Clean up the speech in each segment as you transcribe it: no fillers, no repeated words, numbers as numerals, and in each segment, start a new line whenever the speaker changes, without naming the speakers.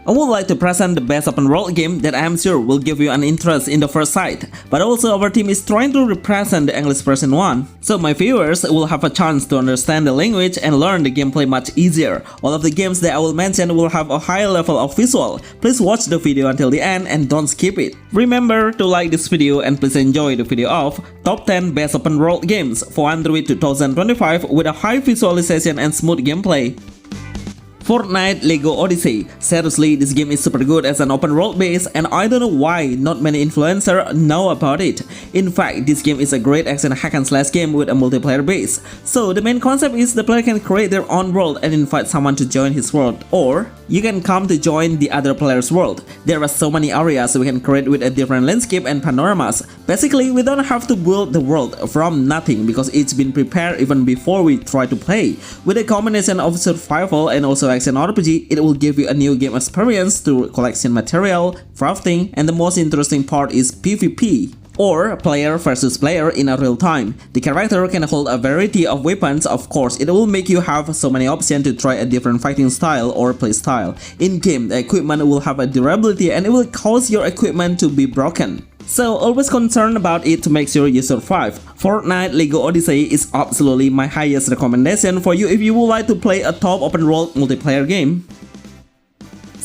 I would like to present the best open world game that I am sure will give you an interest in the first sight, but also our team is trying to represent the English version one, so my viewers will have a chance to understand the language and learn the gameplay much easier. All of the games that I will mention will have a high level of visual. Please watch the video until the end and don't skip it. Remember to like this video and please enjoy the video of Top 10 Best Open World Games for Android 2025 with a high visualization and smooth gameplay. Fortnite Lego Odyssey. Seriously, this game is super good as an open world base and I don't know why not many influencers know about it. In fact, this game is a great action hack and slash game with a multiplayer base. So the main concept is the player can create their own world and invite someone to join his world, or you can come to join the other player's world. There are so many areas we can create with a different landscape and panoramas. Basically, we don't have to build the world from nothing because it's been prepared even before we try to play. With a combination of survival and also action RPG, it will give you a new game experience through collection material, crafting, and the most interesting part is PvP, or player versus player in a real time. The character can hold a variety of weapons. Of course, it will make you have so many options to try a different fighting style or play style. In game, the equipment will have a durability and it will cause your equipment to be broken. So always concerned about it to make sure you survive. Fortnite Lego Odyssey is absolutely my highest recommendation for you if you would like to play a top open world multiplayer game.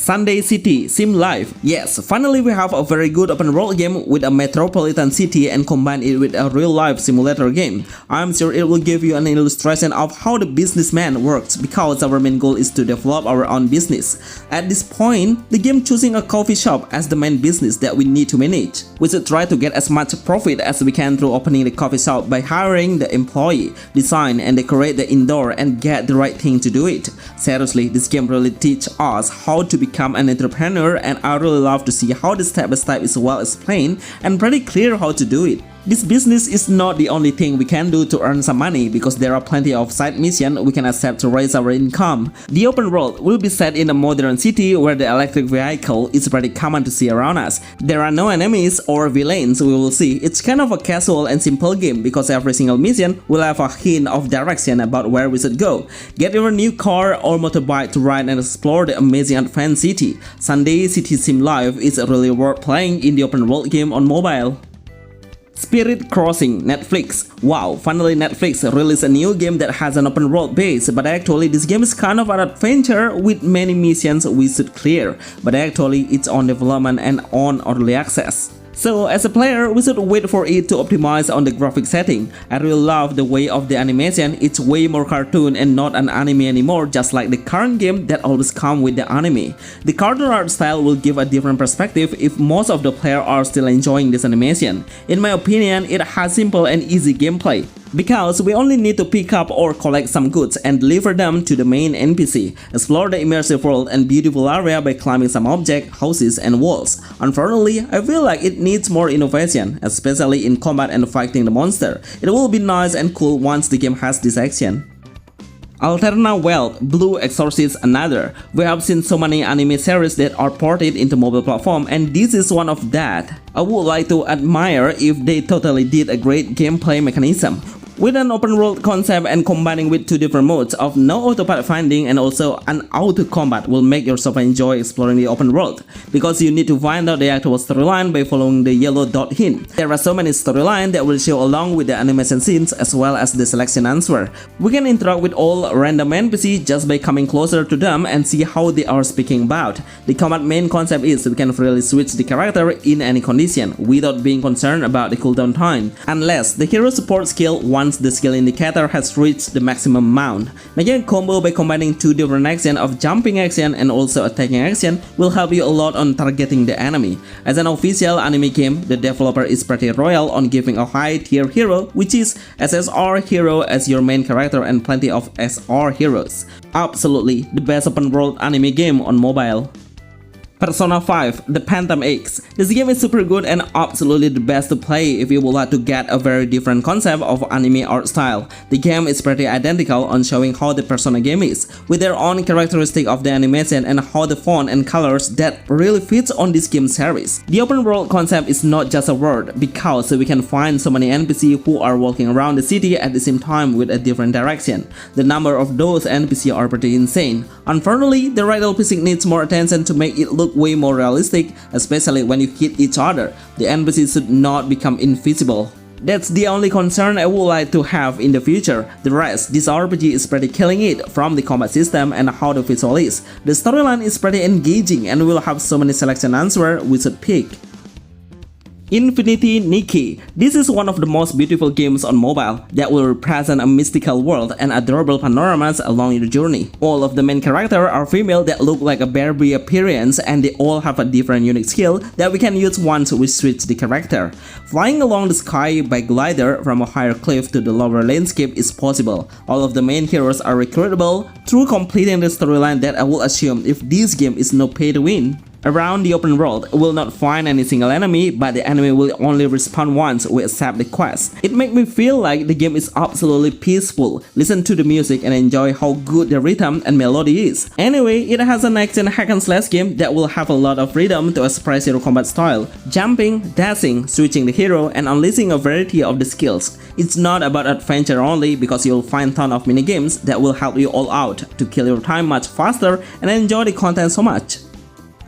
Sunday City Sim Life. Yes, finally we have a very good open world game with a metropolitan city and combine it with a real life simulator game. I'm sure it will give you an illustration of how the businessman works because our main goal is to develop our own business. At this point, the game choosing a coffee shop as the main business that we need to manage. We should try to get as much profit as we can through opening the coffee shop by hiring the employee, design and decorate the indoor and get the right thing to do it. Seriously, this game really teaches us how to become an entrepreneur and I really love to see how the step by step is well explained and pretty clear how to do it. This business is not the only thing we can do to earn some money because there are plenty of side missions we can accept to raise our income. The open world will be set in a modern city where the electric vehicle is pretty common to see around us. There are no enemies or villains we will see. It's kind of a casual and simple game because every single mission will have a hint of direction about where we should go. Get your new car or motorbike to ride and explore the amazing advanced city. Sunday City Sim Life is really worth playing in the open world game on mobile. Spirit Crossing Netflix. Wow, finally Netflix released a new game that has an open world base, but actually this game is kind of an adventure with many missions we should clear, but actually it's on development and on early access. So as a player, we should wait for it to optimize on the graphic setting. I really love the way of the animation. It's way more cartoon and not an anime anymore, just like the current game that always come with the anime. The cartoon art style will give a different perspective if most of the players are still enjoying this animation. In my opinion, it has simple and easy gameplay, because we only need to pick up or collect some goods and deliver them to the main NPC. Explore the immersive world and beautiful area by climbing some objects, houses, and walls. Unfortunately, I feel like it needs more innovation, especially in combat and fighting the monster. It will be nice and cool once the game has this action. Alterna World Blue Exorcist Another. We have seen so many anime series that are ported into mobile platform and this is one of that. I would like to admire if they totally did a great gameplay mechanism. With an open world concept and combining with two different modes of no auto pathfinding and also an auto combat will make yourself enjoy exploring the open world, because you need to find out the actual storyline by following the yellow dot hint. There are so many storylines that will show along with the animation scenes as well as the selection answer. We can interact with all random NPC just by coming closer to them and see how they are speaking about. The combat main concept is we can freely switch the character in any condition without being concerned about the cooldown time, unless the hero support skill once the skill indicator has reached the maximum amount. Making a combo by combining two different actions of jumping action and also attacking action will help you a lot on targeting the enemy. As an official anime game, the developer is pretty royal on giving a high tier hero, which is SSR hero as your main character and plenty of SR heroes. Absolutely the best open world anime game on mobile. Persona 5, The Phantom X. This game is super good and absolutely the best to play if you would like to get a very different concept of anime art style. The game is pretty identical on showing how the Persona game is, with their own characteristic of the animation and how the font and colors that really fits on this game series. The open world concept is not just a word, because we can find so many NPC who are walking around the city at the same time with a different direction. The number of those NPC are pretty insane. Unfortunately, the riddle physics needs more attention to make it look way more realistic, especially when you hit each other. The NPCs should not become invisible. That's the only concern I would like to have in the future. The rest, this RPG is pretty killing it, from the combat system and how the visual is. The storyline is pretty engaging and will have so many selection answers we should pick. Infinity Nikki. This is one of the most beautiful games on mobile that will represent a mystical world and adorable panoramas along your journey. All of the main characters are female that look like a Barbie appearance, and they all have a different unique skill that we can use once we switch the character. Flying along the sky by glider from a higher cliff to the lower landscape is possible. All of the main heroes are recruitable through completing the storyline that I will assume if this game is no pay to win. Around the open world, we will not find any single enemy, but the enemy will only respawn once we accept the quest. It makes me feel like the game is absolutely peaceful. Listen to the music and enjoy how good the rhythm and melody is. Anyway, it has an action hack and slash game that will have a lot of freedom to express your combat style, jumping, dashing, switching the hero, and unleashing a variety of the skills. It's not about adventure only, because you'll find ton of minigames that will help you all out to kill your time much faster and enjoy the content so much.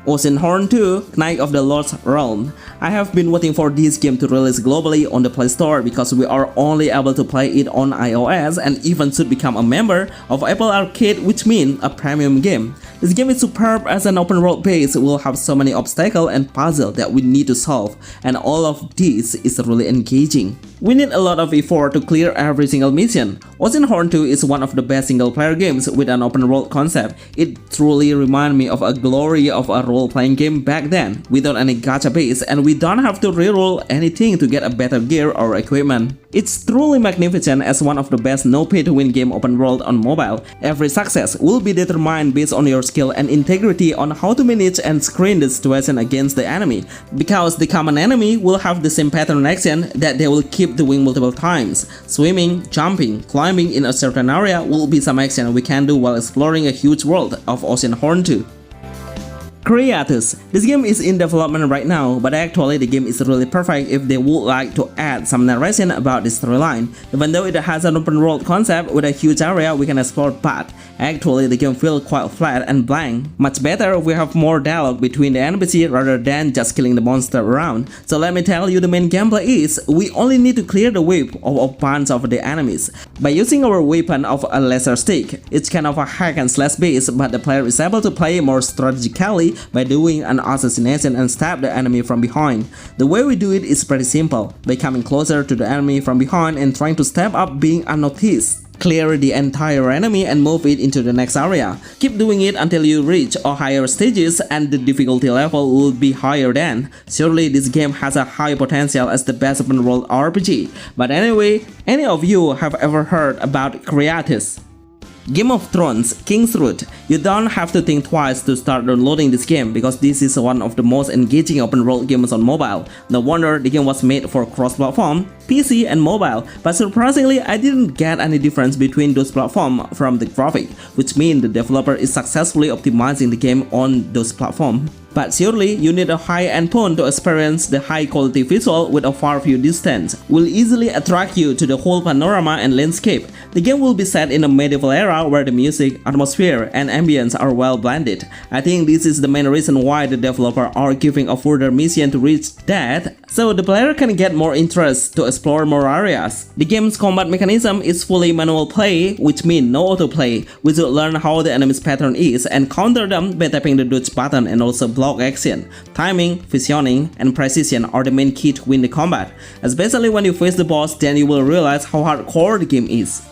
Oceanhorn 2, Knight of the Lost Realm. I have been waiting for this game to release globally on the Play Store because we are only able to play it on iOS and even should become a member of Apple Arcade, which means a premium game. This game is superb as an open world base will have so many obstacles and puzzles that we need to solve, and all of this is really engaging. We need a lot of effort to clear every single mission. Oceanhorn 2 is one of the best single player games with an open world concept. It truly reminds me of a glory of a role-playing game back then, without any gacha base, and we don't have to reroll anything to get a better gear or equipment. It's truly magnificent as one of the best no pay-to-win game open world on mobile. Every success will be determined based on your skill and integrity on how to manage and screen the situation against the enemy, because the common enemy will have the same pattern action that they will keep doing multiple times. Swimming, jumping, climbing in a certain area will be some action we can do while exploring a huge world of Oceanhorn 2. Creatus. This game is in development right now, but actually the game is really perfect if they would like to add some narration about the storyline. Even though it has an open world concept with a huge area we can explore, but actually the game feels quite flat and blank. Much better if we have more dialogue between the NPC rather than just killing the monster around. So let me tell you, the main gameplay is we only need to clear the whip of a bunch of the enemies by using our weapon of a laser stick. It's kind of a hack and slash base, but the player is able to play more strategically by doing an assassination and stab the enemy from behind. The way we do it is pretty simple, by coming closer to the enemy from behind and trying to step up being unnoticed. Clear the entire enemy and move it into the next area. Keep doing it until you reach a higher stages and the difficulty level will be higher then. Surely this game has a high potential as the best open world RPG. But anyway, any of you have ever heard about Creatus? Game of Thrones King's Root. You don't have to think twice to start downloading this game because this is one of the most engaging open world games on mobile. No wonder the game was made for cross-platform, PC and mobile, but surprisingly I didn't get any difference between those platforms from the graphic, which means the developer is successfully optimizing the game on those platforms. But surely you need a high-end phone to experience the high-quality visual with a far view distance. Will easily attract you to the whole panorama and landscape. The game will be set in a medieval era where the music, atmosphere, and ambience are well blended. I think this is the main reason why the developer are giving a further mission to reach that, so the player can get more interest to explore more areas. The game's combat mechanism is fully manual play, which means no autoplay. We should learn how the enemy's pattern is and counter them by tapping the dodge button and also block action. Timing, visioning, and precision are the main key to win the combat. Especially when you face the boss, then you will realize how hardcore the game is.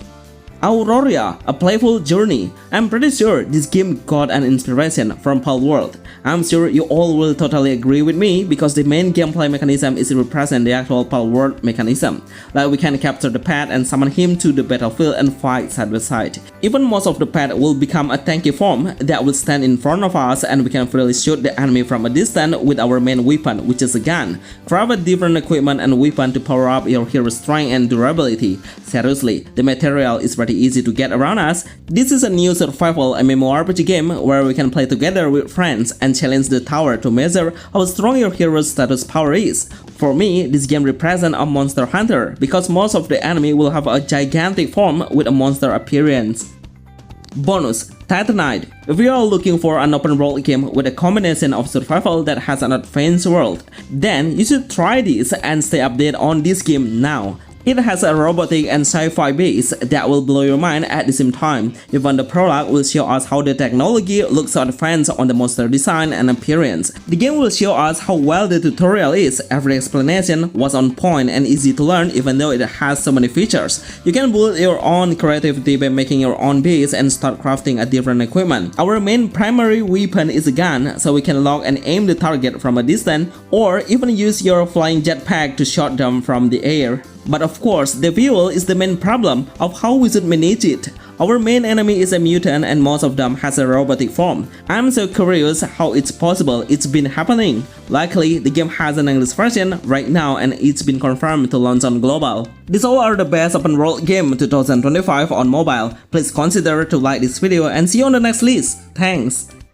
Aoria, a playful journey. I'm pretty sure this game got an inspiration from Palworld. I'm sure you all will totally agree with me because the main gameplay mechanism is to represent the actual Palworld mechanism. Like we can capture the pet and summon him to the battlefield and fight side by side. Even most of the pet will become a tanky form that will stand in front of us and we can freely shoot the enemy from a distance with our main weapon, which is a gun. Grab a different equipment and weapon to power up your hero's strength and durability. Seriously, the material is pretty easy to get around us. This is a new survival MMORPG game where we can play together with friends and challenge the tower to measure how strong your hero's status power is. For me, this game represents a monster hunter because most of the enemy will have a gigantic form with a monster appearance. Bonus: Titanide. If you are looking for an open world game with a combination of survival that has an advanced world, then you should try this and stay updated on this game now. It has a robotic and sci-fi base that will blow your mind at the same time. Even the product will show us how the technology looks so advanced on the monster design and appearance. The game will show us how well the tutorial is. Every explanation was on point and easy to learn even though it has so many features. You can build your own creativity by making your own base and start crafting a different equipment. Our main primary weapon is a gun, so we can lock and aim the target from a distance or even use your flying jetpack to shoot them from the air. But of course, the fuel is the main problem of how we should manage it. Our main enemy is a mutant and most of them has a robotic form. I'm so curious how it's possible it's been happening. Luckily, the game has an English version right now and it's been confirmed to launch on global. These all are the best open world game 2025 on mobile. Please consider to like this video and see you on the next list. Thanks!